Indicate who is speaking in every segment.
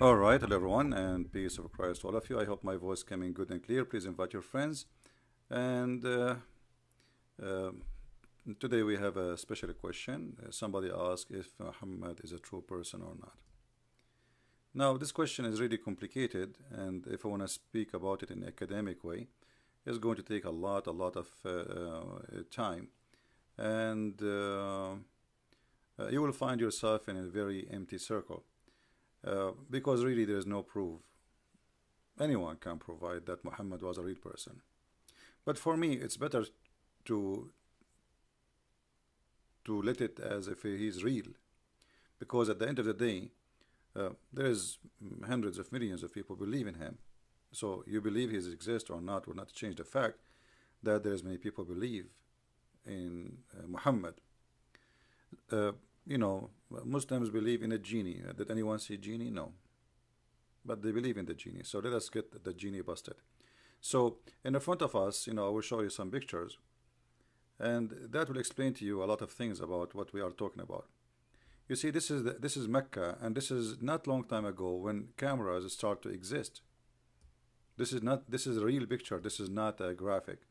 Speaker 1: All right, hello everyone, and peace of Christ to all of you. I hope my voice coming good and clear. Please invite your friends. And uh, Today we have a special question. Somebody asked if Muhammad is a true person or not. Now, this question is really complicated, and if I want to speak about it in an academic way, it's going to take a lot of time, and you will find yourself in a very empty circle because really there is no proof. Anyone can provide that Muhammad was a real person. But for me, it's better to let it as if he's real, because at the end of the day, there is hundreds of millions of people believe in him. So you believe he exists or not will not change the fact that there's many people believe in Muhammad. Uh, you know, Muslims believe in a genie. Did anyone see genie? No, but they believe in the genie. So let us get the genie busted. So in the front of us, I will show you some pictures, and that will explain to you a lot of things about what we are talking about. You see, this is Mecca, and this is not long time ago when cameras start to exist. This is a real picture. This is not a graphic.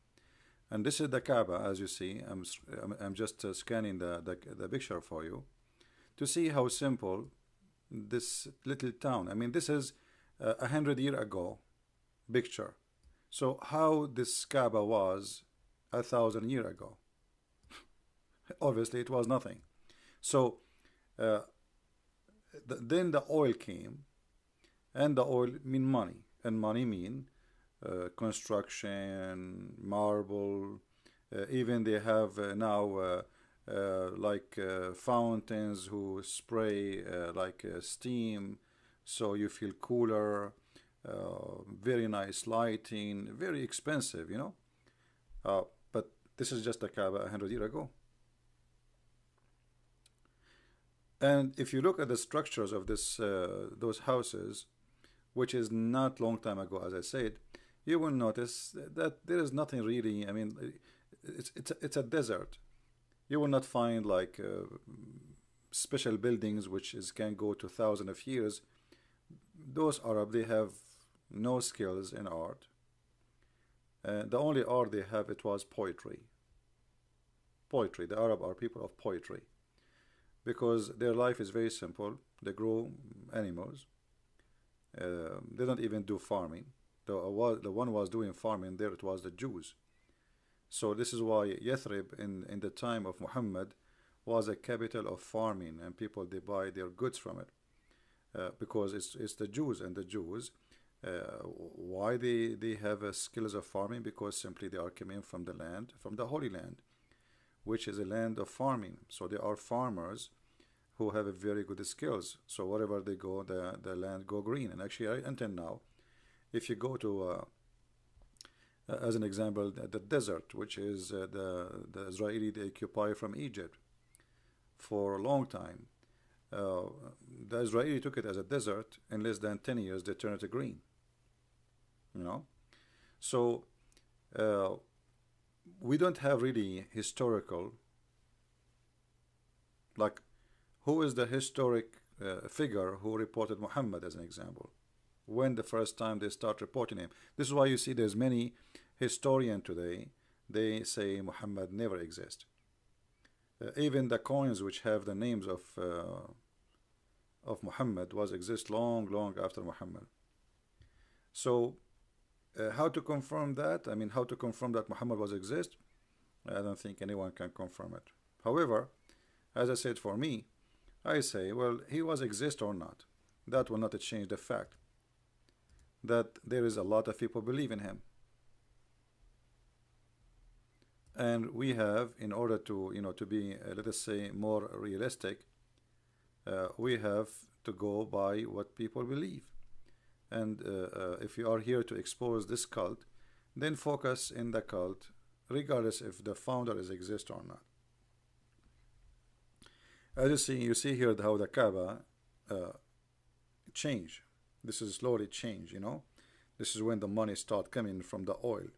Speaker 1: And this is the Kaaba, as you see. I'm just scanning the picture for you to see how simple this little town. I mean, this is 100 years ago picture. So how this Kaaba was 1,000 years ago? Obviously, it was nothing. So uh, then the oil came, and the oil mean money, and money mean construction, marble. Even they have now fountains who spray steam, so you feel cooler. Very nice lighting, very expensive. But this is just a Kaaba 100 years ago. And if you look at the structures of those houses, which is not long time ago, as I said, you will notice that there is nothing really. I mean, it's a desert. You will not find special buildings which can go to thousands of years. Those Arab, they have no skills in art. The only art they have, it was poetry. Poetry. The Arab are people of poetry because their life is very simple. They grow animals. They don't even do farming. The one was doing farming there, it was the Jews. So this is why Yathrib in the time of Muhammad was a capital of farming, and people they buy their goods from it because it's the Jews, and the Jews why they have skills of farming, because simply they are coming from the land, from the Holy Land, which is a land of farming. So they are farmers who have a very good skills. So wherever they go, the land go green. And actually, until now, if you go to, as an example, the desert, which is the Israeli they occupy from Egypt for a long time, the Israeli took it as a desert. In less than 10 years, they turned it to green. You know, so we don't have really historical, like, who is the historic figure who reported Muhammad as an example? When the first time they start reporting him? This is why you see there's many historians today, they say Muhammad never existed. Even the coins which have the names of Muhammad was exist long after Muhammad. So how to confirm that? I mean, how to confirm that Muhammad was exist? I don't think anyone can confirm it. However, as I said, for me, I say, well, he was exist or not. That will not change the fact that there is a lot of people believe in him. And we have, in order to, to be, let us say, more realistic, we have to go by what people believe. And if you are here to expose this cult, then focus in the cult, regardless if the founder is exist or not. As you see here how the Kaaba change. This is slowly change. This is when the money start coming from the oil.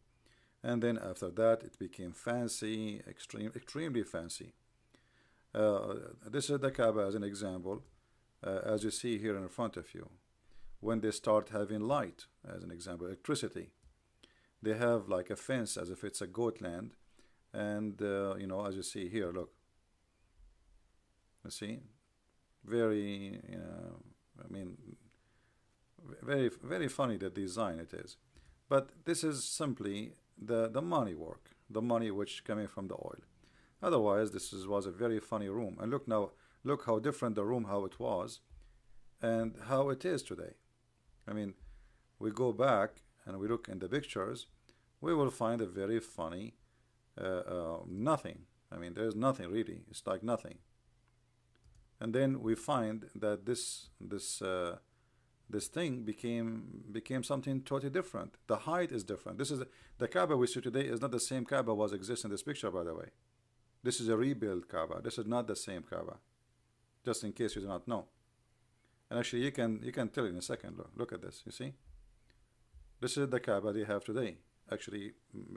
Speaker 1: And then after that, it became fancy, extremely fancy. This is the Kaaba as an example, as you see here in front of you. when they start having light, as an example, electricity. They have like a fence as if it's a goat land, and you know, as you see here, look, you see, very, I mean, very funny the design it is. But this is simply the money work, the money which coming from the oil. Otherwise, was a very funny room. And look now, look how different the room, how it was, and how it is today. I mean, we go back and we look in the pictures, we will find a very funny nothing. I mean, there's nothing really. It's like nothing. And then we find that this thing became something totally different. The height is different. This is the Kaaba we see today is not the same Kaaba was exists in this picture, by the way. This is a rebuilt Kaaba. This is not the same Kaaba. Just in case you do not know. And actually, you can tell in a second. Look at this. You see, this is the Kaaba they have today. Actually,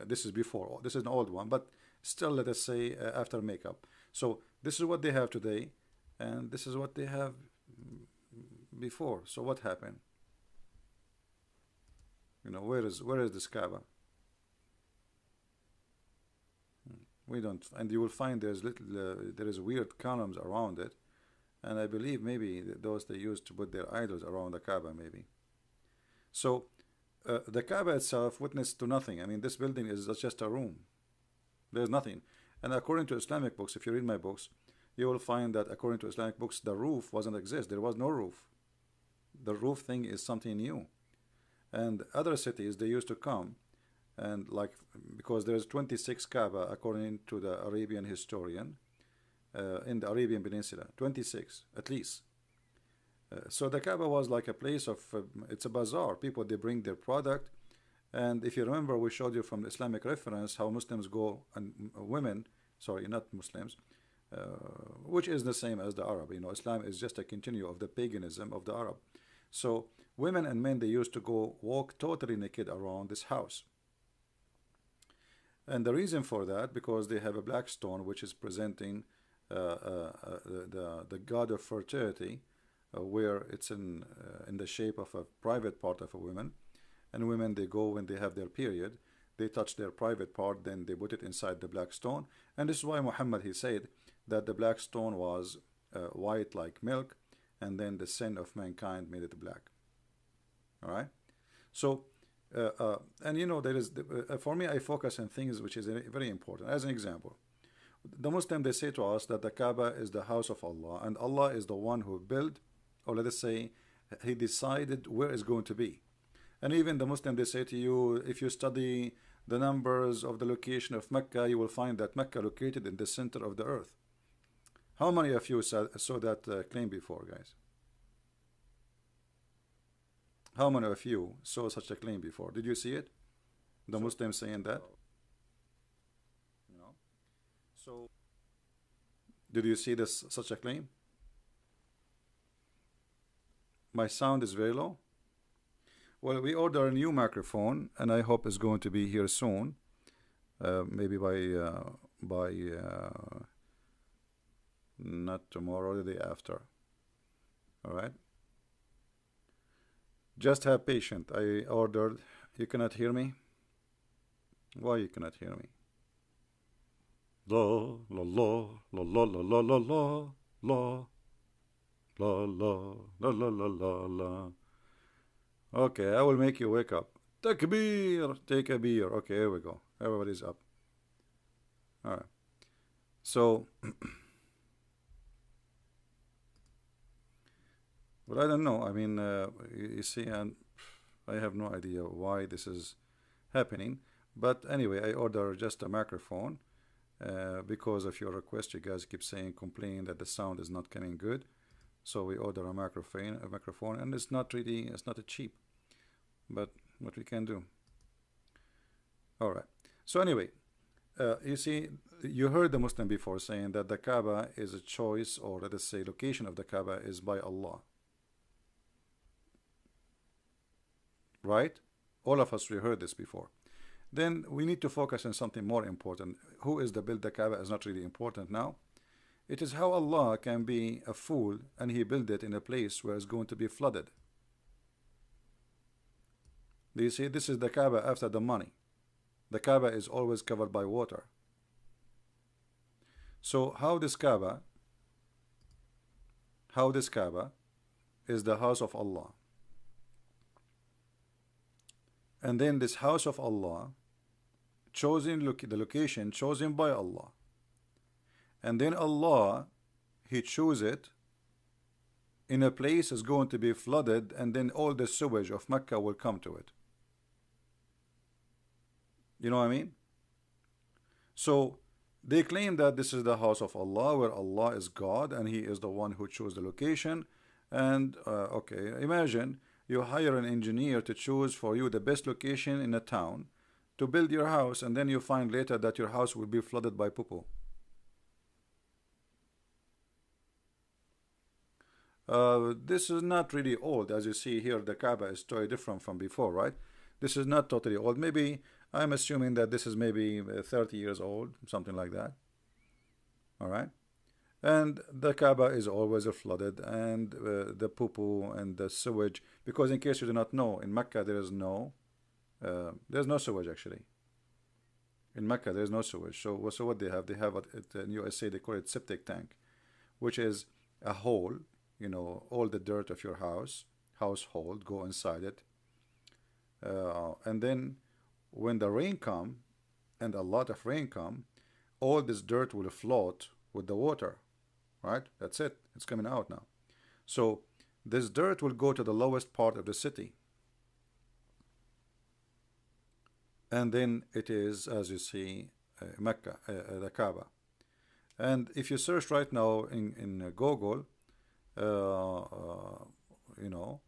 Speaker 1: this is before. This is an old one, but still, let us say after makeup. So this is what they have today, and this is what they have before. So what happened? You know, where is this Kaaba? We don't, and you will find there is weird columns around it, and I believe maybe those they used to put their idols around the Kaaba, maybe. So the Kaaba itself witnessed to nothing. I mean, this building is just a room. There's nothing. And according to Islamic books, if you read my books, you will find that according to Islamic books, the roof wasn't exist. There was no roof. The roof thing is something new. And other cities, they used to come, and like, because there's 26 Kaaba according to the Arabian historian in the Arabian Peninsula, 26 at least. So the Kaaba was like a place of, it's a bazaar. People, they bring their product. And if you remember, we showed you from the Islamic reference how Muslims go, and women, sorry, not Muslims, which is the same as the Arab. You know, Islam is just a continue of the paganism of the Arab. So women and men, they used to go walk totally naked around this house. And the reason for that, because they have a black stone which is presenting the god of fertility, where it's in the shape of a private part of a woman. And women, they go when they have their period, they touch their private part, then they put it inside the black stone. And this is why Muhammad, he said that the black stone was white like milk, and then the sin of mankind made it black. All right. So and you know, there is for me, I focus on things which is very important. As an example, the Muslim, they say to us that the Kaaba is the house of Allah, and Allah is the one who built, or let us say, he decided where it's going to be. And even the Muslim, they say to you, if you study the numbers of the location of Mecca, you will find that Mecca located in the center of the earth. How many of you saw that claim before, guys? How many of you saw such a claim before? Did you see it? The Muslims saying that? You know? So, did you see this such a claim? My sound is very low. Well, we order a new microphone, and I hope it's going to be here soon. Maybe by not tomorrow, the day after. All right. Just have patience. I ordered. You cannot hear me. Why you cannot hear me? La la la la la la la la la la la la la la la la. Okay, I will make you wake up. Takbir, take a beer. Okay, here we go. Everybody's up. All right. So, but I don't know. I mean, you see, and I have no idea why this is happening. But anyway, I ordered just a microphone because of your request. You guys keep complaining that the sound is not coming good. So we order a microphone, and it's not a cheap. But what we can do. All right. So anyway, you see, you heard the Muslim before saying that the Kaaba is a choice, or let us say location of the Kaaba is by Allah. Right? All of us, we heard this before. Then we need to focus on something more important. Who is the build the Kaaba is not really important now. It is how Allah can be a fool and he built it in a place where it's going to be flooded. Do you see? This is the Kaaba after the money. The Kaaba is always covered by water. So how this Kaaba is the house of Allah. And then this house of Allah, the location chosen by Allah. And then Allah, He chose it in a place is going to be flooded, and then all the sewage of Mecca will come to it. You know what I mean? So they claim that this is the house of Allah, where Allah is God and He is the one who chose the location. And okay, imagine you hire an engineer to choose for you the best location in a town to build your house, and then you find later that your house will be flooded by poo-poo. This is not really old. As you see here, the Kaaba is totally different from before, right? This is not totally old. Maybe I'm assuming that this is maybe 30 years old, something like that. All right. And the Kaaba is always flooded, and the poo-poo and the sewage, because in case you do not know, in Mecca there's no sewage actually. In Mecca there's no sewage. So what they have it in USA, they call it septic tank, which is a hole. You know, all the dirt of your household go inside it, and then when the rain come, and a lot of rain come, all this dirt will float with the water, right? That's it. It's coming out now. So this dirt will go to the lowest part of the city, and then it is, as you see, Mecca, the Kaaba. And if you search right now in Google, you know,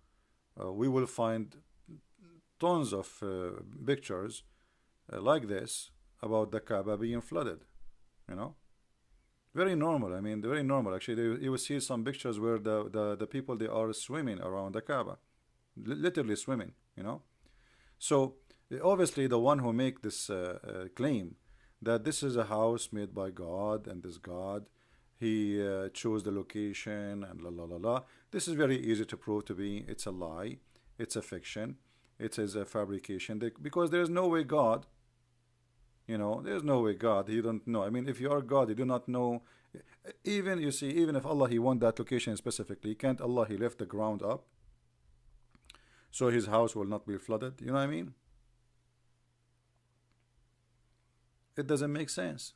Speaker 1: we will find tons of pictures like this about the Kaaba being flooded. You know, very normal. I mean, very normal. Actually, you will see some pictures where the people, they are swimming around the Kaaba, literally swimming. You know, so obviously the one who make this claim that this is a house made by God, and this God, He chose the location and la la la la. This is very easy to prove to be. It's a lie. It's a fiction. It is a fabrication. Because there is no way God. You know, there's no way God. He don't know. I mean, if you are God, you do not know. Even you see, even if Allah He want that location specifically, can't Allah He left the ground up, so His house will not be flooded? You know what I mean? It doesn't make sense.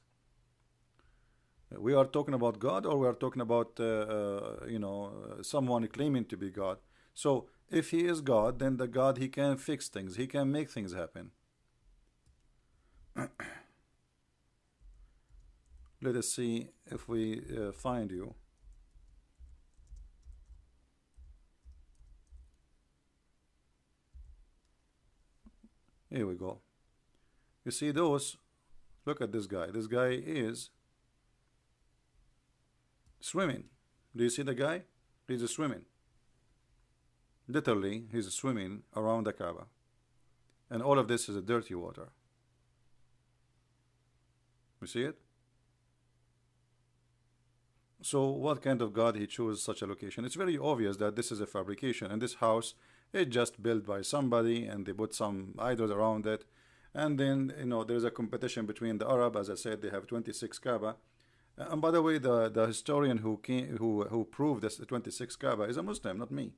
Speaker 1: We are talking about God, or we are talking about you know, someone claiming to be God. So if He is God, then the God, He can fix things. He can make things happen. Let us see if we find you. Here we go. You see those? Look at this guy. This guy is swimming. Do you see the guy? He's swimming. Literally, he's swimming around the Kaaba. And all of this is a dirty water. You see it? So what kind of God He chose such a location? It's very obvious that this is a fabrication, and this house is just built by somebody, and they put some idols around it. And then, you know, there's a competition between the Arab. As I said, they have 26 Kaaba. And by the way, the historian who proved this 26 Kaaba is a Muslim, not me.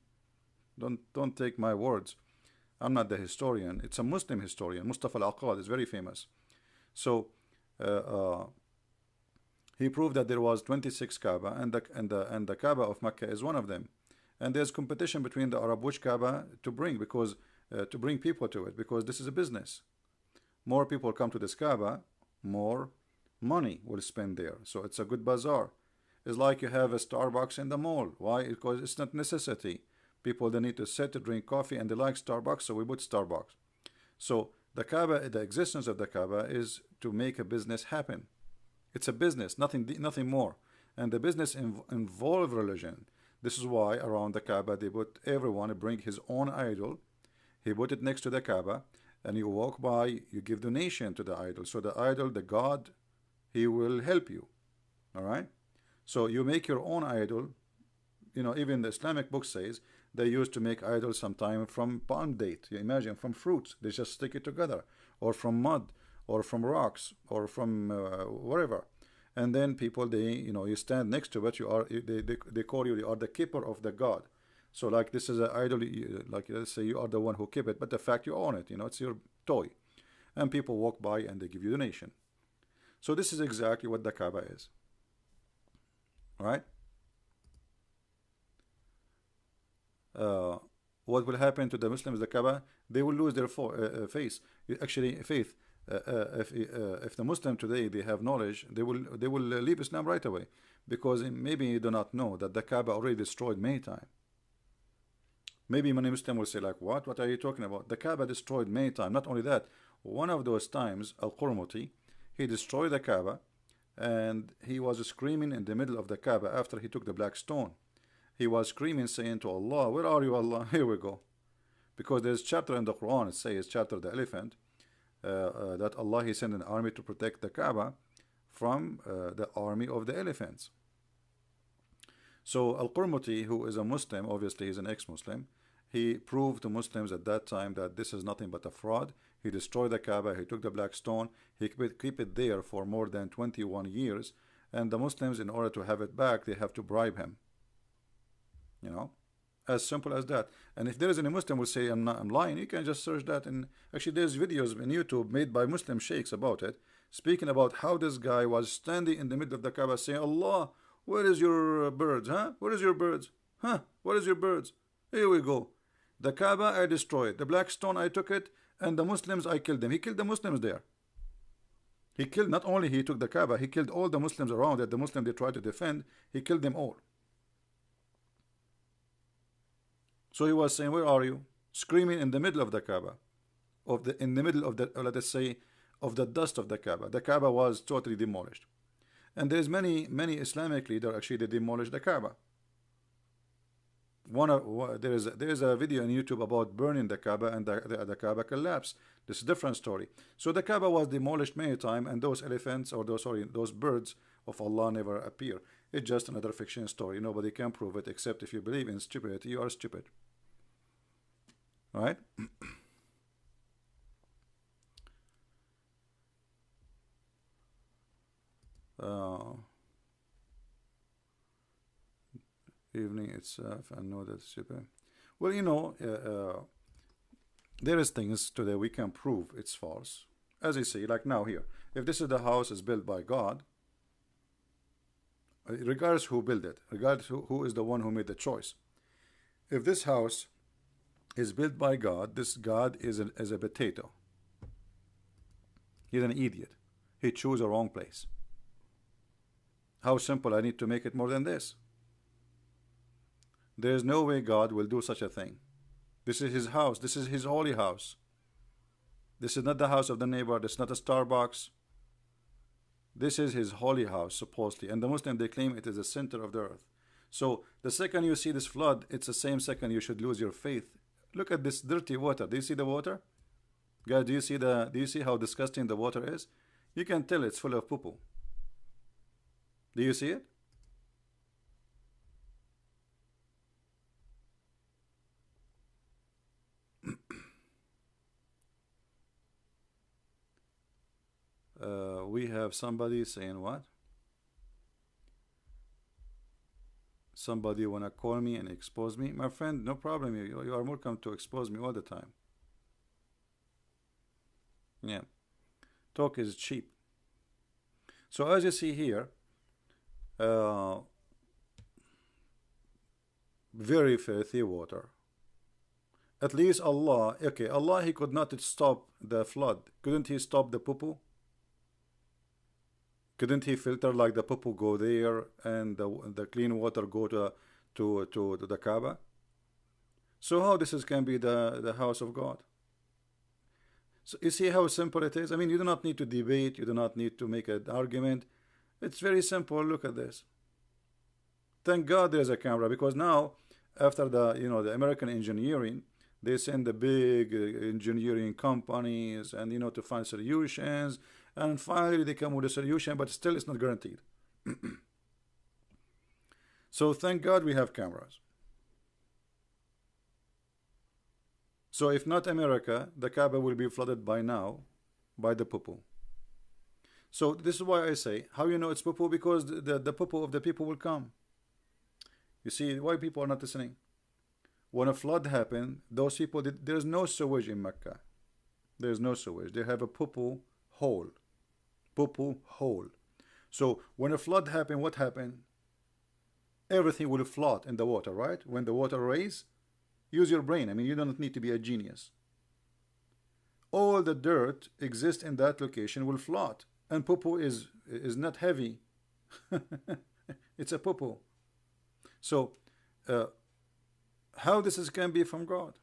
Speaker 1: Don't take my words. I'm not the historian. It's a Muslim historian. Mustafa al-Aqad is very famous. So he proved that there was 26 Kaaba, and the Kaaba of Mecca is one of them. And there's competition between the Arab which Kaaba to bring, because to bring people to it, because this is a business. More people come to this Kaaba, more money will spend there. So it's a good bazaar. It's like you have a Starbucks in the mall. Why? Because it's not necessity. People, they need to sit to drink coffee, and they like Starbucks, so we put Starbucks. So the Kaaba, the existence of the Kaaba is to make a business happen. It's a business, nothing more. And the business involve religion. This is why around the Kaaba they put everyone bring his own idol. He put it next to the Kaaba, and you walk by, you give donation to the idol. So the idol, the God, he will help you. All right. So you make your own idol. You know, even the Islamic book says They used to make idols sometime from palm date. You imagine, from fruits. They just stick it together, or from mud, or from rocks, or from wherever. And then people, they, you stand next to it. You are, they call you are the keeper of the god. So like this is an idol. Like let's say you are the one who keep it, but the fact you own it. It's your toy, and people walk by and they give you donation. So this is exactly what the Kaaba is. Right? What will happen to the Muslims, the Kaaba? They will lose their faith. Actually, faith. If the Muslim today they have knowledge, they will leave Islam right away, because maybe you do not know that the Kaaba already destroyed many times. Maybe many Muslims will say like, what are you talking about? The Kaaba destroyed many times. Not only that, one of those times, Al-Qurmuti, he destroyed the Kaaba, and he was screaming in the middle of the Kaaba after he took the black stone. He was screaming, saying to Allah, where are you, Allah? Here we go. Because there's a chapter in the Quran, it says, chapter the elephant, that Allah, he sent an army to protect the Kaaba from the army of the elephants. So Al-Qurmuti, who is a Muslim, obviously he's an ex-Muslim, he proved to Muslims at that time that this is nothing but a fraud. He destroyed the Kaaba, he took the black stone, he keep it there for more than 21 years, and the Muslims, in order to have it back, they have to bribe him. As simple as that. And if there is any Muslim will say I'm lying, you can just search that. And actually there's videos in YouTube made by Muslim sheikhs about it, speaking about how this guy was standing in the middle of the Kaaba saying, Allah, where is your birds? Where is your birds? Where is your birds? Here we go. The Kaaba I destroyed, the black stone I took it, and the Muslims I killed them. He killed the Muslims there. He killed, not only he took the Kaaba, he killed all the Muslims around it. The Muslims they tried to defend, he killed them all. So he was saying, where are you? Screaming in the middle of the Kaaba, in the middle of the, let us say, of the dust of the Kaaba. The Kaaba was totally demolished. And there's many Islamic leaders, actually, they demolished the Kaaba. There is a video on YouTube about burning the Kaaba, and the Kaaba collapsed. This is a different story. So the Kaaba was demolished many times, and those elephants, or those birds of Allah never appear. It's just another fiction story. Nobody can prove it, except if you believe in stupidity, you are stupid. Right? Evening itself, I know that's stupid. Well, there is things today we can prove it's false. As I say, like now here, if this is the house is built by God, regardless who built it, regardless who is the one who made the choice, if this house is built by God, this God is a potato. He's an idiot. He chose a wrong place. How simple. I need to make it more than this. There is no way God will do such a thing. This is his house. This is his holy house. This is not the house of the neighbor. This is not a Starbucks. This is his holy house, supposedly. And the Muslim, they claim it is the center of the earth. So the second you see this flood, it's the same second you should lose your faith. Look at this dirty water. Do you see the water? Guys, do you see how disgusting the water is? You can tell it's full of poo-poo. Do you see it? We have somebody saying what? Somebody wanna call me and expose me? My friend, no problem. You are welcome to expose me all the time. Yeah. Talk is cheap. So as you see here, very filthy water. At least Allah, okay, Allah, he could not stop the flood. Couldn't he stop the poo-poo? Couldn't he filter like the poo-poo go there and the clean water go to the Kaaba? So how this can be the house of God? So you see how simple it is? I mean, you do not need to debate, you do not need to make an argument. It's very simple. Look at this. Thank God there's a camera, because now after the American engineering, they send the big engineering companies and to find solutions, and finally they come with a solution, but still it's not guaranteed. So thank God we have cameras. So if not America, the Kaaba will be flooded by now by the poo-poo. So this is why I say, how you know it's poo-poo? Because the poo-poo of the people will come. You see why people are not listening? When a flood happened, those people, there's no sewage in Mecca. There's no sewage. They have a poo-poo hole. Poo-poo hole. So when a flood happened, what happened? Everything will float in the water, right? When the water raises, use your brain. I mean, you don't need to be a genius. All the dirt exists in that location will float. And poo-poo is not heavy. It's a poo-poo. So, how this can be from God?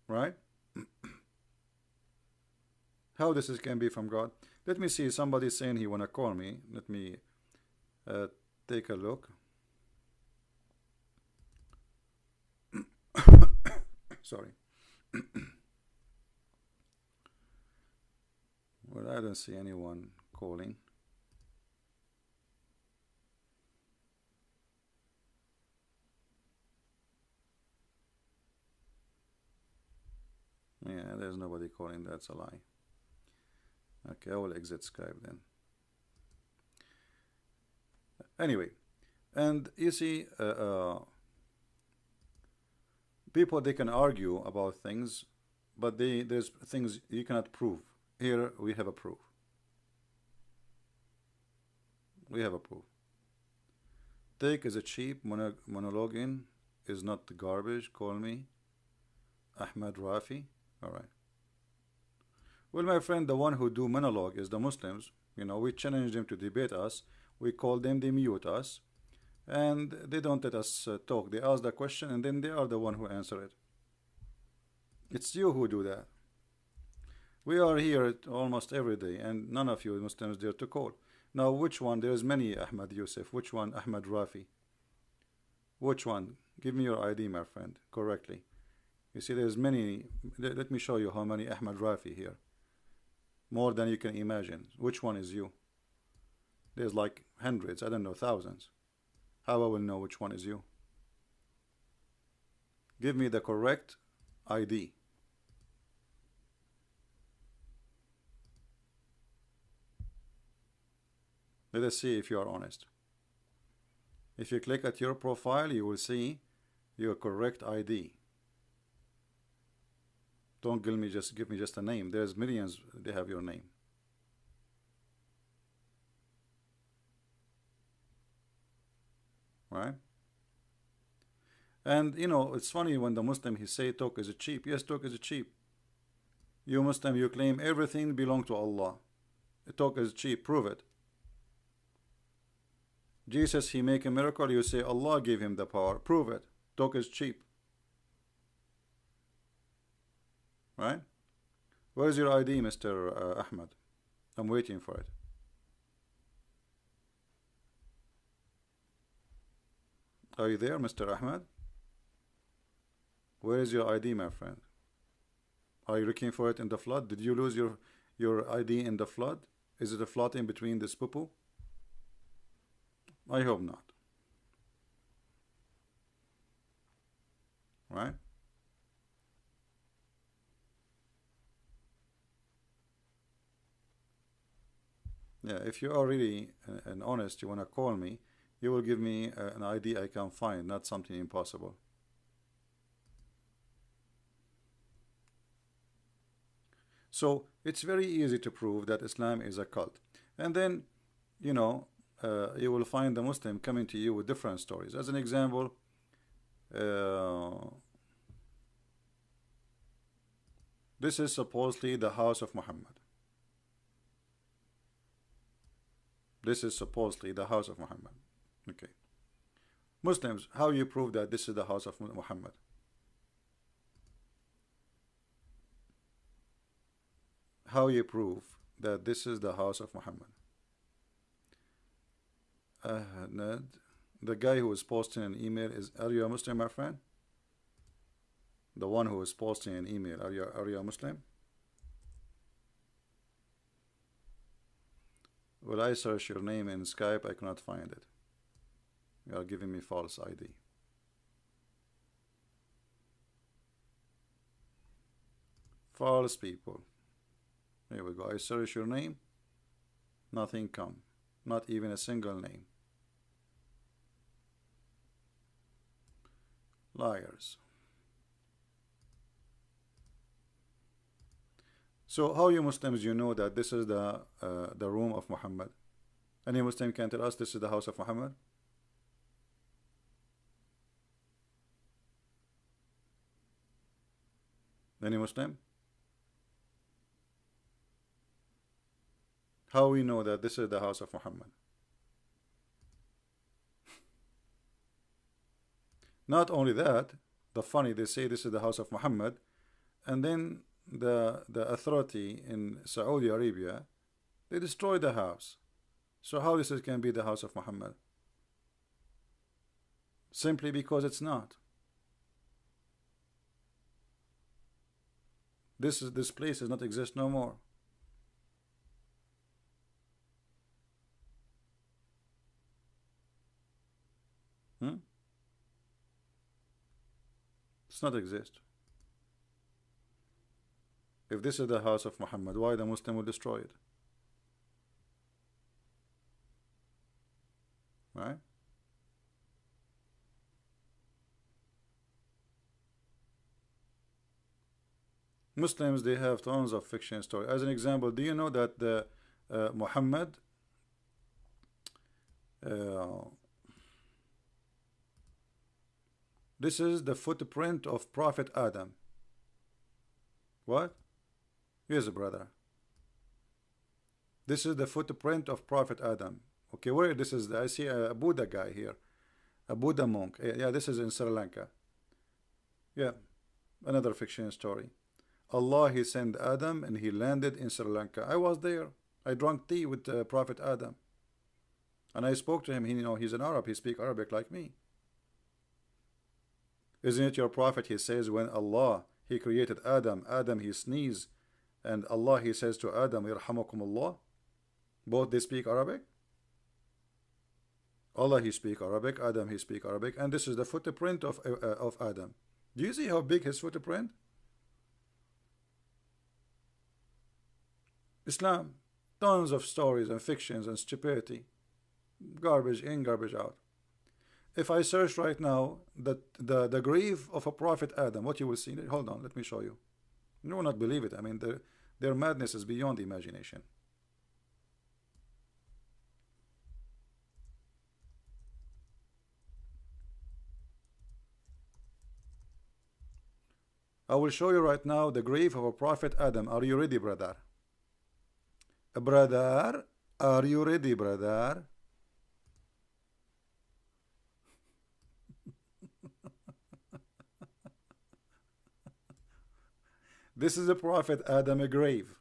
Speaker 1: Right? How this can be from God? Let me see. Somebody saying he wanna call me. Let me take a look. Sorry. Well, I don't see anyone calling. Yeah, there's nobody calling. That's a lie. Okay, I will exit Skype then. Anyway, and you see, people, they can argue about things, but there's things you cannot prove. Here we have a proof. We have a proof. Take is a cheap monologuing is not garbage. Call me Ahmed Rafi. All right. Well, my friend, the one who do monologue is the Muslims. You know, we challenge them to debate us. We call them, they mute us, and they don't let us talk. They ask the question, and then they are the one who answer it. It's you who do that. We are here almost every day, and none of you Muslims dare to call. Now, which one? There's many Ahmad Yusuf. Which one? Ahmad Rafi. Which one? Give me your ID, my friend, correctly. You see, there's many. Let me show you how many Ahmad Rafi here. More than you can imagine. Which one is you? There's like hundreds, I don't know, thousands. How I will know which one is you? Give me the correct ID. Let us see if you are honest. If you click at your profile, you will see your correct ID. Don't give me just a name. There's millions, they have your name. Right? And you know, it's funny when the Muslim he say talk is cheap. Yes, talk is cheap. You Muslim, you claim everything belong to Allah. Talk is cheap. Prove it. Jesus, he make a miracle. You say Allah gave him the power. Prove it. Talk is cheap. Right? Where is your ID, Mr. Ahmed? I'm waiting for it. Are you there, Mr. Ahmed? Where is your ID, my friend? Are you looking for it in the flood? Did you lose your ID in the flood? Is it a flood in between this poo-poo? I hope not. Right? Yeah, if you are really and honest, you want to call me, you will give me an ID I can find, not something impossible. So it's very easy to prove that Islam is a cult. And then, you know, you will find the Muslim coming to you with different stories. As an example, this is supposedly the house of Muhammad. This is supposedly the house of Muhammad. Okay. Muslims, how you prove that this is the house of Muhammad? How you prove that this is the house of Muhammad? The guy who is posting an email is, are you a Muslim, my friend? The one who is posting an email, are you a Muslim? Will I search your name in Skype? I cannot find it. You are giving me false ID. False people. Here we go. I search your name. Nothing come. Not even a single name. Liars. So how you Muslims you know that this is the room of Muhammad? Any Muslim can tell us this is the house of Muhammad? Any Muslim? How we know that this is the house of Muhammad? Not only that, the funny, they say this is the house of Muhammad, and then the authority in Saudi Arabia, they destroy the house. So how this can be the house of Muhammad? Simply because it's not. This place does not exist no more. It's not exist. If this is the house of Muhammad, why the Muslim will destroy it? Right? Muslims, they have tons of fiction story. As an example, do you know that the Muhammad this is the footprint of Prophet Adam. What? Yes, brother. This is the footprint of Prophet Adam. Okay, where this is? I see a Buddha guy here, a Buddha monk. Yeah, this is in Sri Lanka. Yeah, another fiction story. Allah, he sent Adam and he landed in Sri Lanka. I was there. I drank tea with Prophet Adam, and I spoke to him. He, he's an Arab. He speaks Arabic like me. Isn't it your prophet? He says when Allah, he created Adam, Adam he sneezed, and Allah, he says to Adam, Yarhamakumullah. Both they speak Arabic. Allah, he speak Arabic, Adam, he speak Arabic, and this is the footprint of Adam. Do you see how big his footprint? Islam, tons of stories and fictions and stupidity, garbage in, garbage out. If I search right now that the grave of a prophet Adam, what you will see? Hold on, let me show you. You will not believe it. I mean, their madness is beyond the imagination. I will show you right now the grave of a prophet Adam. Are you ready, brother? Brother, are you ready, brother? This is the prophet Adam, a grave.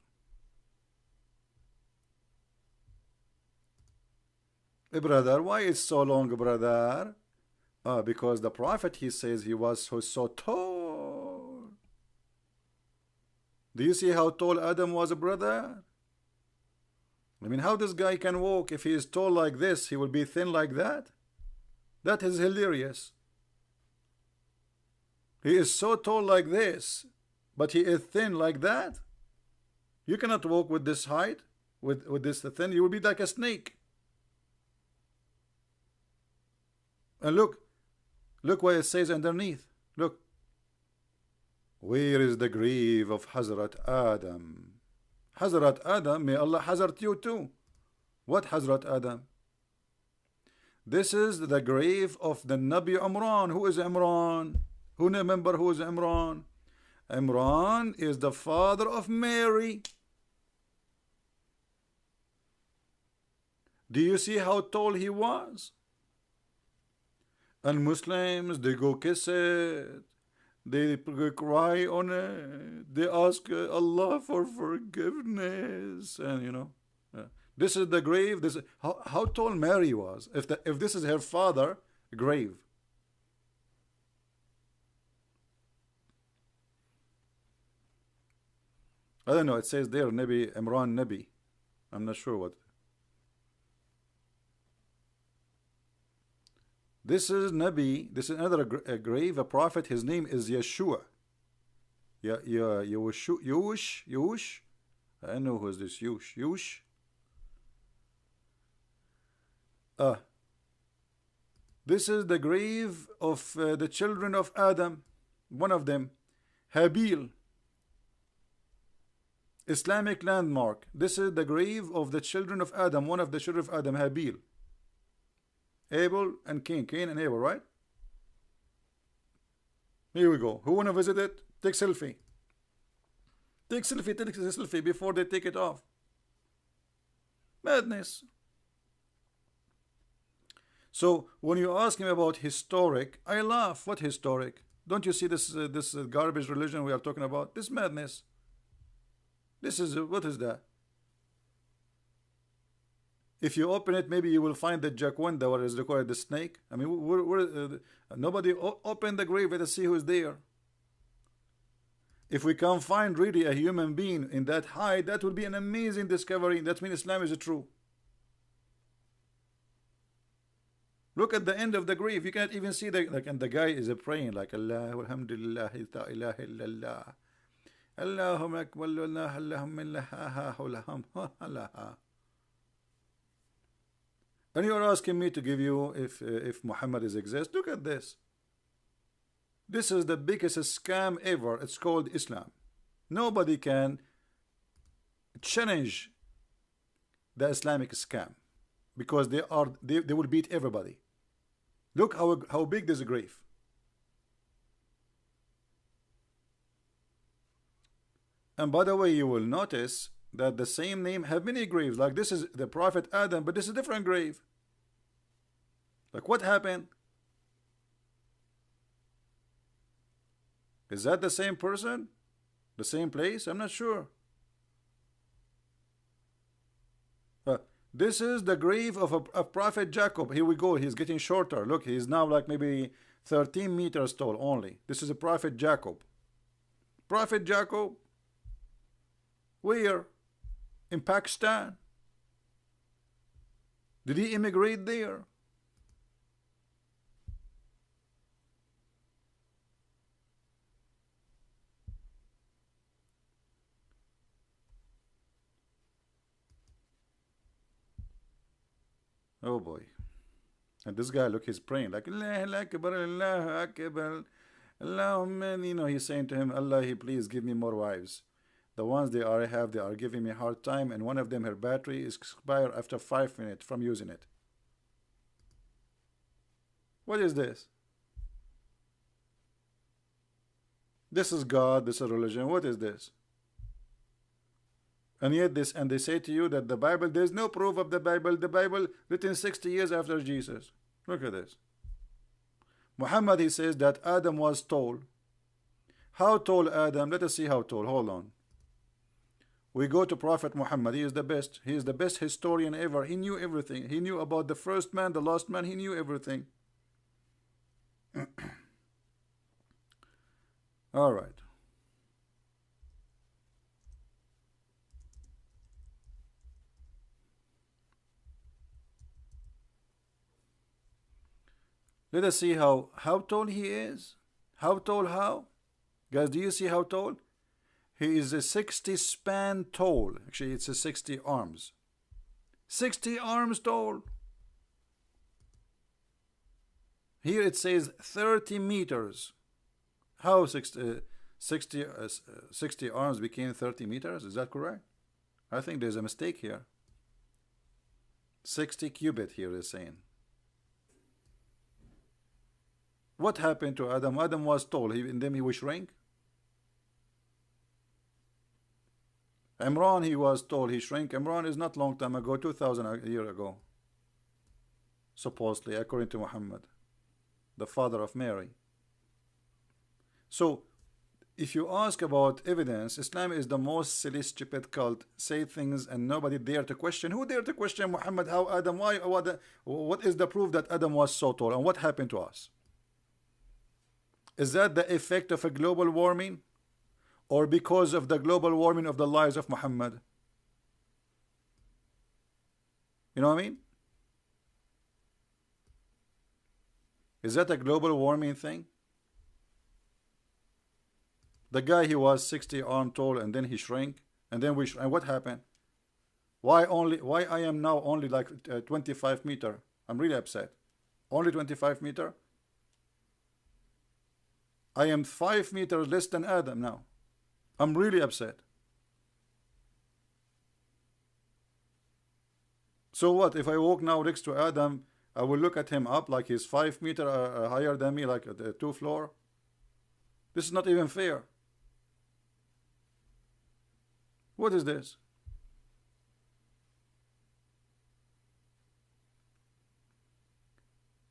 Speaker 1: Brother, why is so long, brother? Because the prophet, he says he was so tall. Do you see how tall Adam was, brother? I mean, how this guy can walk? If he is tall like this, he will be thin like that? That is hilarious. He is so tall like this, but he is thin like that. You cannot walk with this height, with this thin. You will be like a snake. And look what it says underneath. Look. Where is the grave of Hazrat Adam? Hazrat Adam, may Allah hazard you too. What Hazrat Adam? This is the grave of the Nabi Imran. Who is Imran? Who remember who is Imran? Imran is the father of Mary. Do you see how tall he was? And Muslims, they go kiss it. They cry on it. They ask Allah for forgiveness. And this is the grave. This is how tall Mary was. If this is her father grave. I don't know. It says there Nabi Imran Nabi. I'm not sure what. This is Nabi. This is another grave, a prophet. His name is Yeshua. Yeah, yeah, Yush. I know who's this Yush. Uh, this is the grave of the children of Adam. One of them, Habil, Islamic landmark. This is the grave of the children of Adam. One of the children of Adam, Habil. Abel and Cain and Abel, right? Here we go. Who wanna visit it? Take selfie. Take selfie before they take it off. Madness. So when you ask me about historic, I laugh. What historic? Don't you see this garbage religion we are talking about? This madness. This is what is that? If you open it, maybe you will find the Jaquanda, what is called the snake. I mean, nobody open the grave. Let us see who's there. If we can find really a human being in that height, that would be an amazing discovery. That means Islam is true. Look at the end of the grave. You can't even see and the guy is praying like Allah, alhamdulillah, la ilaha illallah, Allahumma akbar, Allahumma. And you are asking me to give you if Muhammad is exist. Look at this. This is the biggest scam ever. It's called Islam. Nobody can challenge the Islamic scam because they will beat everybody. Look how big this grave. And by the way, you will notice that the same name have many graves. Like this is the Prophet Adam, but this is a different grave. Like what happened? Is that the same person? The same place? I'm not sure. This is the grave of Prophet Jacob. Here we go. He's getting shorter. Look, he's now like maybe 13 meters tall only. This is a Prophet Jacob. Prophet Jacob. Where? In Pakistan. Did he immigrate there? Oh boy. And this guy, look, he's praying like Allah Akbar, Allah Akbar, Allahumma, you know, he's saying to him, Allah, please give me more wives. The ones they are giving me a hard time, and one of them, her battery is expired after 5 minutes from using it. What is this? This is God, this is religion. What is this? And yet they say to you that the Bible, there's no proof of the Bible written 60 years after Jesus. Look at this. Muhammad, he says that Adam was tall. How tall Adam? Let us see how tall. Hold on. We go to Prophet Muhammad. He is the best. He is the best historian ever. He knew everything. He knew about the first man, the last man. He knew everything. All right. Let us see how tall he is. How tall? How? Guys, do you see how tall? He is a 60 span tall. Actually, it's a 60 arms. 60 arms tall. Here it says 30 meters. How 60 arms became 30 meters? Is that correct? I think there's a mistake here. 60 cubit here is saying. What happened to Adam? Adam was tall, and then he was shrink. Imran, he was tall, he shrank. Imran is not long time ago, 2000 a year ago. Supposedly, according to Muhammad, the father of Mary. So, if you ask about evidence, Islam is the most silly, stupid cult. Say things and nobody dare to question. Who dare to question Muhammad? How Adam? Why? What is the proof that Adam was so tall? And what happened to us? Is that the effect of a global warming? Or because of the global warming of the lives of Muhammad? You know what I mean? Is that a global warming thing? The guy, he was 60 arm tall, and then he shrank, and then and what happened? Why I am now only like 25 meter? I'm really upset. Only 25 meter? I am 5 meters less than Adam now. I'm really upset. So what if I walk now next to Adam? I will look at him up like he's 5 meter higher than me, like 2 floor. This is not even fair. What is this?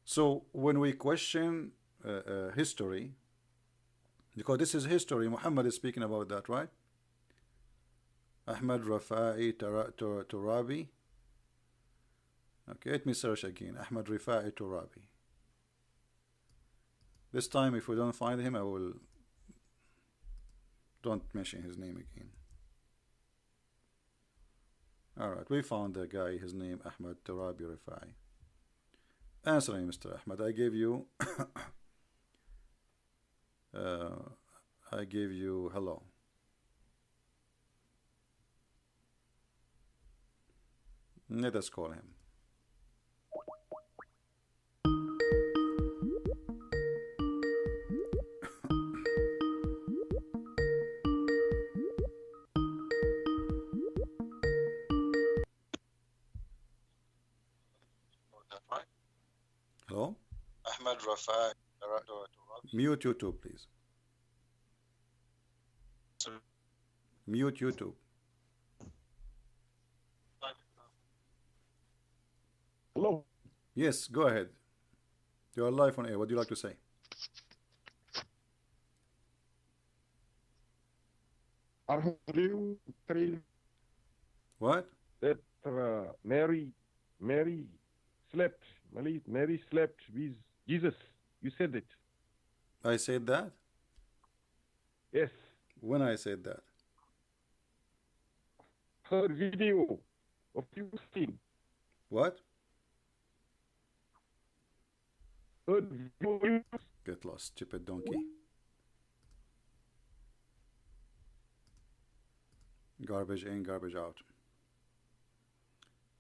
Speaker 1: So when we question history, because this is history, Muhammad is speaking about that, right? Ahmad Rafa'i Turabi. Okay, let me search again. Ahmad Rafa'i Turabi. This time, if we don't find him, I will don't mention his name again. Alright, we found the guy, his name Ahmad Turabi Rafa'i. Answer me, Mr. Ahmad. I gave you hello. Let us call him. Hello? Ahmad Rafa'i. Mute YouTube, please. Mute YouTube.
Speaker 2: Hello.
Speaker 1: Yes, go ahead. You are live on air. What do you like to say?
Speaker 2: Are you three
Speaker 1: What?
Speaker 2: that Mary slept? Mary slept with Jesus. You said it.
Speaker 1: I said that?
Speaker 2: Yes.
Speaker 1: When I said that?
Speaker 2: Her video of you seen.
Speaker 1: What?
Speaker 2: Her video.
Speaker 1: Get lost, stupid donkey. Garbage in, garbage out.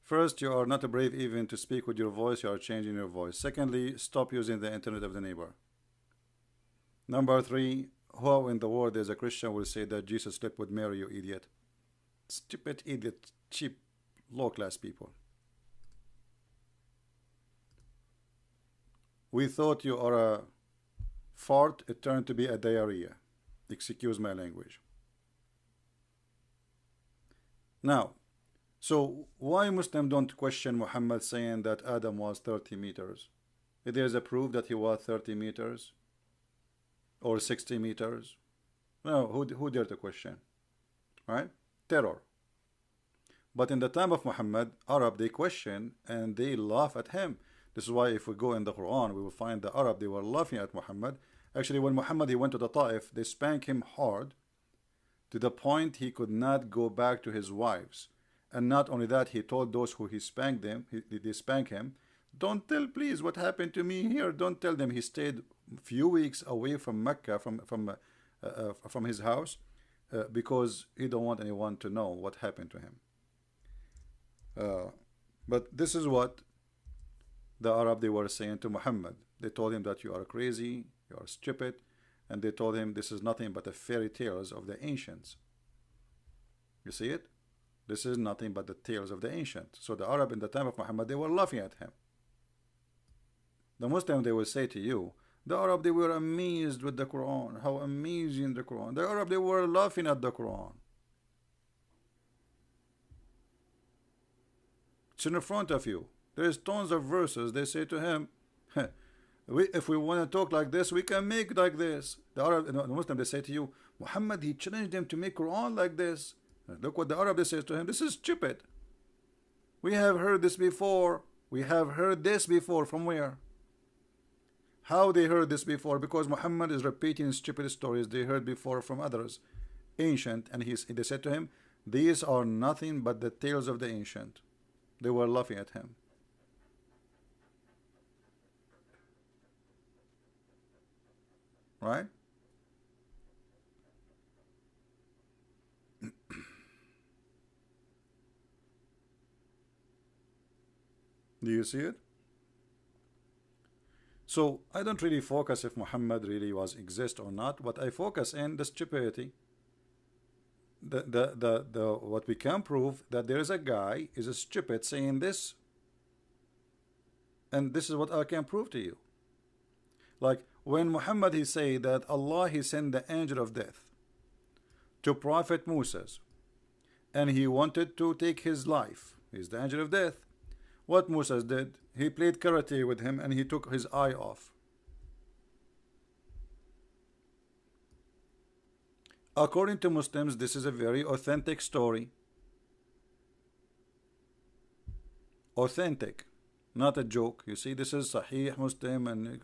Speaker 1: First, you are not brave even to speak with your voice. You are changing your voice. Secondly, stop using the internet of the neighbor. Number 3, who in the world as a Christian will say that Jesus slept with Mary, you idiot? Stupid idiot, cheap, low-class people. We thought you are a fart, it turned to be a diarrhea. Excuse my language. Now, so why Muslims don't question Muhammad saying that Adam was 30 meters? If there is a proof that he was 30 meters or 60 meters, no, who dare to question? Right? Terror. But in the time of Muhammad, Arab, they question and they laugh at him. This is why if we go in the Quran, we will find the Arab, they were laughing at Muhammad. Actually, when Muhammad he went to the Taif, they spanked him hard to the point he could not go back to his wives. And not only that, he told those who he spanked them, they spank him, don't tell please what happened to me here. Don't tell them. He stayed a few weeks away from Mecca, from his house, because he don't want anyone to know what happened to him. But this is what the Arab they were saying to Muhammad. They told him that you are crazy, you are stupid, and they told him this is nothing but the fairy tales of the ancients. You see it? This is nothing but the tales of the ancient. So the Arab in the time of Muhammad, they were laughing at him. The Muslim, they will say to you, the Arab, they were amazed with the Quran. How amazing the Quran. The Arab, they were laughing at the Quran. It's in front of you. There's tons of verses. They say to him, if we want to talk like this, we can make like this. The Arab, the Muslim, they say to you, Muhammad, he challenged them to make Quran like this. Look what the Arab they says to him. This is stupid. We have heard this before. We have heard this before. From where? How they heard this before? Because Muhammad is repeating stupid stories they heard before from others, ancient, and they said to him, these are nothing but the tales of the ancient. They were laughing at him. Right? Do you see it? So I don't really focus if Muhammad really was exist or not. What I focus in the stupidity. What we can prove that there is a guy is a stupid saying this, and this is what I can prove to you. Like when Muhammad he say that Allah he sent the angel of death to Prophet Moses, and he wanted to take his life. He's the angel of death. What Moses did? He played karate with him and he took his eye off. According to Muslims, this is a very authentic story. Authentic, not a joke. You see, this is Sahih Muslim and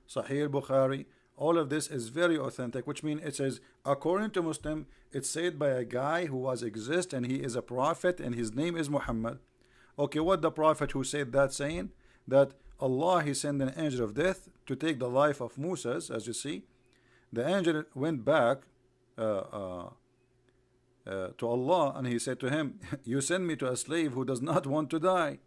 Speaker 1: Sahih Bukhari. All of this is very authentic, which means it says, according to Muslim, it's said by a guy who was exist and he is a prophet and his name is Muhammad. Okay, what the prophet who said that saying? That Allah he sent an angel of death to take the life of Moses, as you see. The angel went back to Allah and he said to him, you send me to a slave who does not want to die.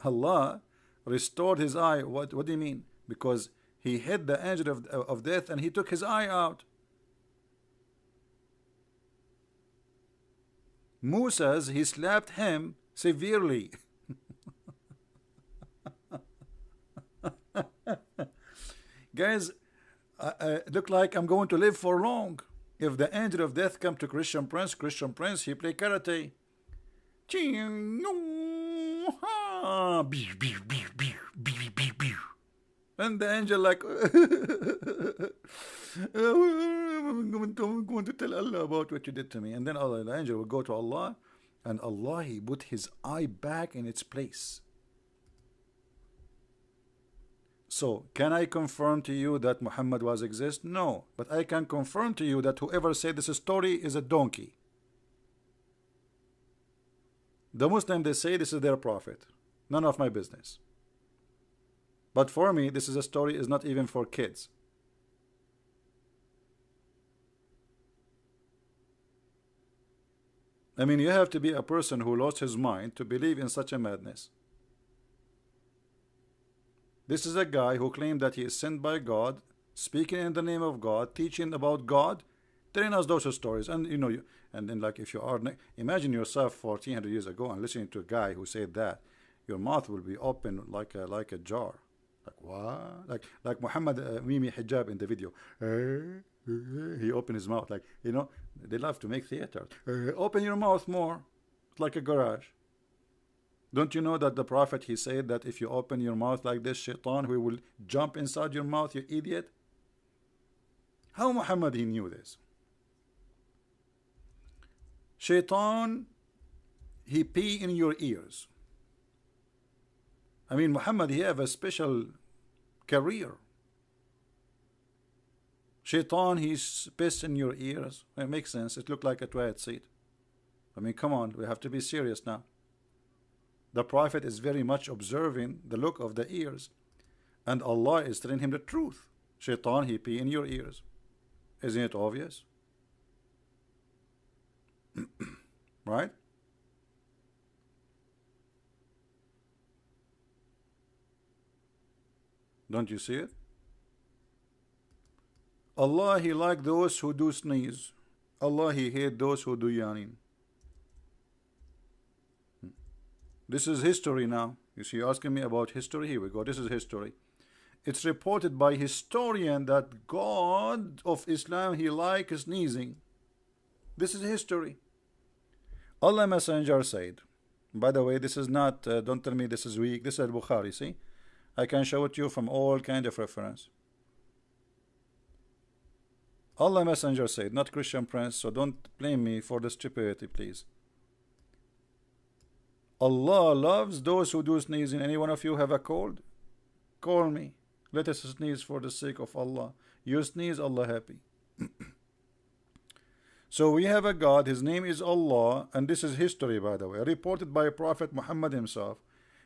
Speaker 1: Allah restored his eye. What do you mean? Because he hit the angel of death and he took his eye out. Moses he slapped him severely. Guys, look like I'm going to live for long. If the angel of death come to Christian Prince he play karate. And the angel like I'm going to tell Allah about what you did to me. And then Allah, the angel will go to Allah, and Allah he put his eye back in its place. So, can I confirm to you that Muhammad was exist? No. But I can confirm to you that whoever said this story is a donkey. The Muslim, they say this is their prophet. None of my business. But for me, this is a story is not even for kids. I mean, you have to be a person who lost his mind to believe in such a madness. This is a guy who claimed that he is sent by God, speaking in the name of God, teaching about God, telling us those stories. And you know, and then like if you are, imagine yourself 1400 years ago and listening to a guy who said that, your mouth will be open like a jar. Like what? Like Muhammad Mimi Hijab in the video. He opened his mouth like, you know, they love to make theater. Open your mouth more, like a garage. Don't you know that the Prophet he said that if you open your mouth like this, Shaitan he will jump inside your mouth, you idiot? How Muhammad he knew this? Shaitan he pee in your ears. I mean, Muhammad he have a special career. Shaitan he's piss in your ears. It makes sense. It looked like a toilet seat. I mean, come on, we have to be serious now. The Prophet is very much observing the look of the ears, and Allah is telling him the truth. Shaitan he pee in your ears. Isn't it obvious? Right? Don't you see it? Allah he like those who do sneeze. Allah he hate those who do yawning. This is history now. You see, you're asking me about history. Here we go. This is history. It's reported by historian that God of Islam he like sneezing. This is history. Allah Messenger said. By the way, this is not. Don't tell me this is weak. This is Al-Bukhari. See, I can show it to you from all kind of reference. Allah Messenger said, not Christian Prince. So don't blame me for the stupidity, please. Allah loves those who do sneezing. Any one of you have a cold? Call me. Let us sneeze for the sake of Allah. You sneeze, Allah happy. So we have a God, his name is Allah, and this is history, by the way, reported by Prophet Muhammad himself.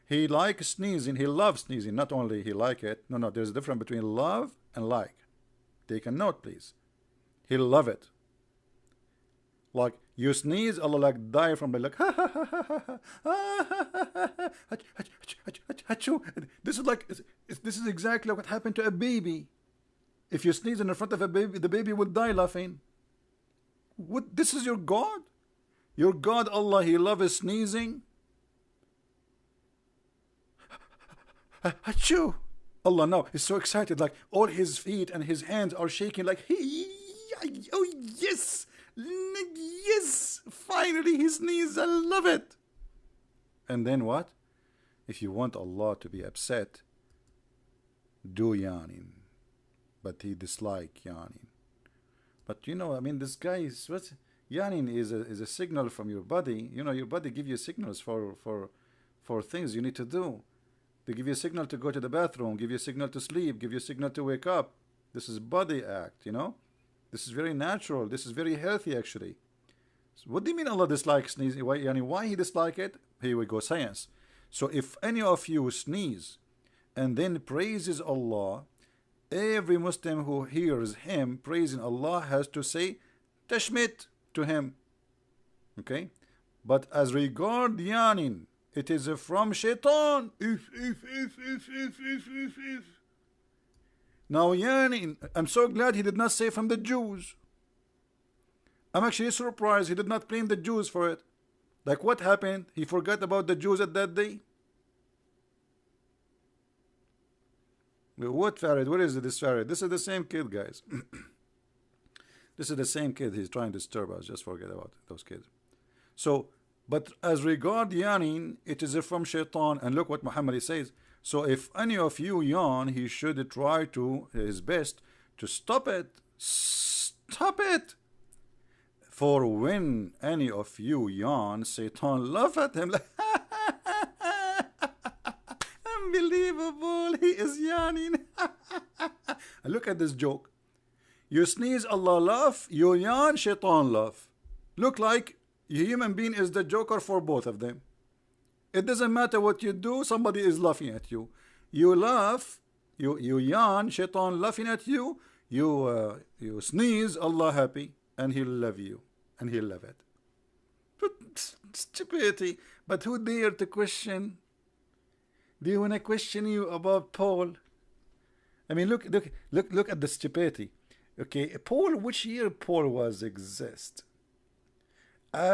Speaker 1: He likes sneezing, he loves sneezing, not only he like it. No, there's a difference between love and like. Take a note, please. He love it. Like you sneeze, Allah like die from the like Achoo. This is like this is exactly what happened to a baby. If you sneeze in front of a baby, the baby will die laughing. What? This is your God? Your God, Allah, He loves sneezing. Achoo. Allah now is so excited, like all his feet and his hands are shaking, like, hey, oh yes, yes, finally he sneezed, I love it. And then what? If you want Allah to be upset, do yawning. But he dislike yawning. But you know, I mean, this guy is what yawning is a signal from your body. You know, your body give you signals for things you need to do. They give you a signal to go to the bathroom, give you a signal to sleep, give you a signal to wake up. This is body act, you know. This is very natural. This is very healthy, actually. So what do you mean Allah dislikes sneezing? Why he dislike it? Here we go, science. So if any of you sneeze and then praises Allah, every Muslim who hears him praising Allah has to say tashmit to him. Okay? But as regard yawning, it is from shaitan. If. Now yawning, I'm so glad he did not say from the Jews. I'm actually surprised he did not blame the Jews for it. Like what happened? He forgot about the Jews at that day? What Farid? What is this Farid? This is the same kid, guys. This is the same kid. He's trying to disturb us. Just forget about those kids. So, but as regard yawning, it is from shaitan. And look what Muhammad says. So if any of you yawn, he should try to his best to stop it. Stop it. For when any of you yawn, Satan laugh at him like, unbelievable, he is yawning. Look at this joke. You sneeze, Allah laugh. You yawn, Shaitan laugh. Look like a human being is the joker for both of them. It doesn't matter what you do, somebody is laughing at you. You laugh, you yawn, Shaitan laughing at you. You sneeze, Allah happy, and He'll love you, and He'll love it. But stupidity. But who dare to question? Do you want to question you about Paul? I mean, look at the stupidity. Okay, Paul, which year Paul was exist?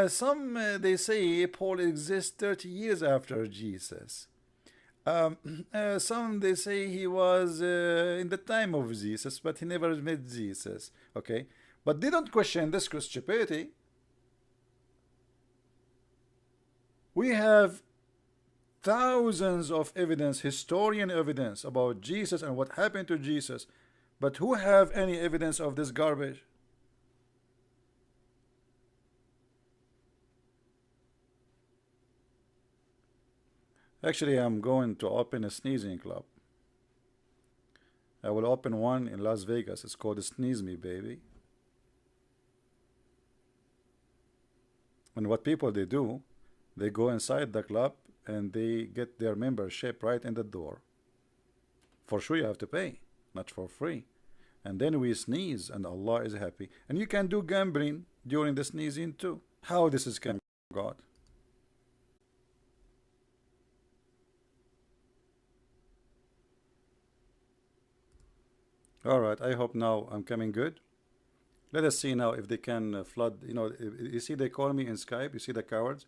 Speaker 1: Some they say Paul exists 30 years after Jesus. Some they say he was in the time of Jesus, but he never met Jesus. Okay, but they don't question this stupidity. We have thousands of evidence, historian evidence about Jesus and what happened to Jesus, but who have any evidence of this garbage? Actually, I'm going to open a sneezing club. I will open one in Las Vegas. It's called Sneeze Me Baby. And what people they do, they go inside the club and they get their membership right in the door. For sure you have to pay, not for free. And then we sneeze and Allah is happy. And you can do gambling during the sneezing too. How this is can God? Alright, I hope now I'm coming good. Let us see now if they can flood. You know, you see they call me in Skype. You see the cowards?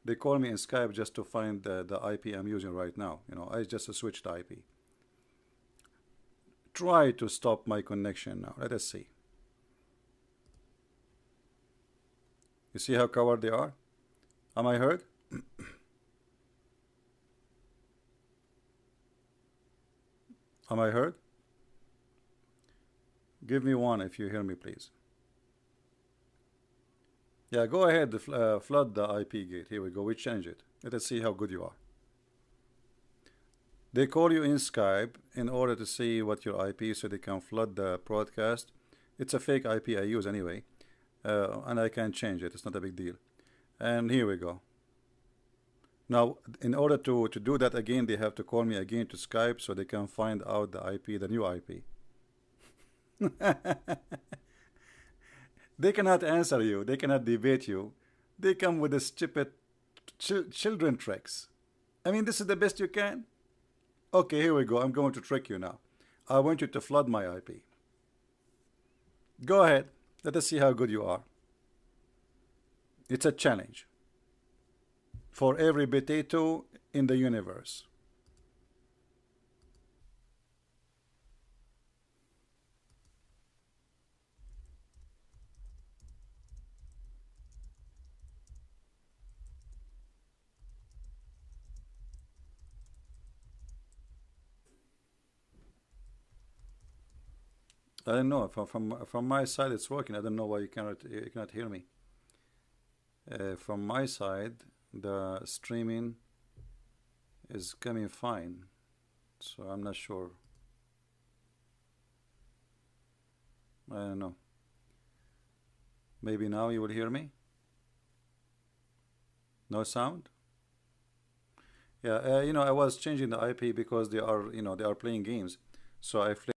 Speaker 1: They call me in Skype just to find the IP I'm using right now. You know, I just switched IP. Try to stop my connection now. Let us see. You see how coward they are? Am I heard? Am I heard? Give me one if you hear me, please. Yeah, go ahead, flood the IP gate. Here we go, we change it. Let us see how good you are. They call you in Skype in order to see what your IP is so they can flood the broadcast. It's a fake IP I use anyway, and I can change it. It's not a big deal. And here we go. Now, in order to do that again, they have to call me again to Skype so they can find out the IP, the new IP. They cannot answer you. They cannot debate you. They come with the stupid children tricks. I mean, this is the best you can. Okay, here we go. I'm going to trick you now. I want you to flood my IP. Go ahead. Let us see how good you are. It's a challenge for every potato in the universe. I don't know. From my side, it's working. I don't know why you cannot hear me. From my side, the streaming is coming fine, so I'm not sure. I don't know. Maybe now you will hear me. No sound. Yeah, I was changing the IP because they are playing games, so I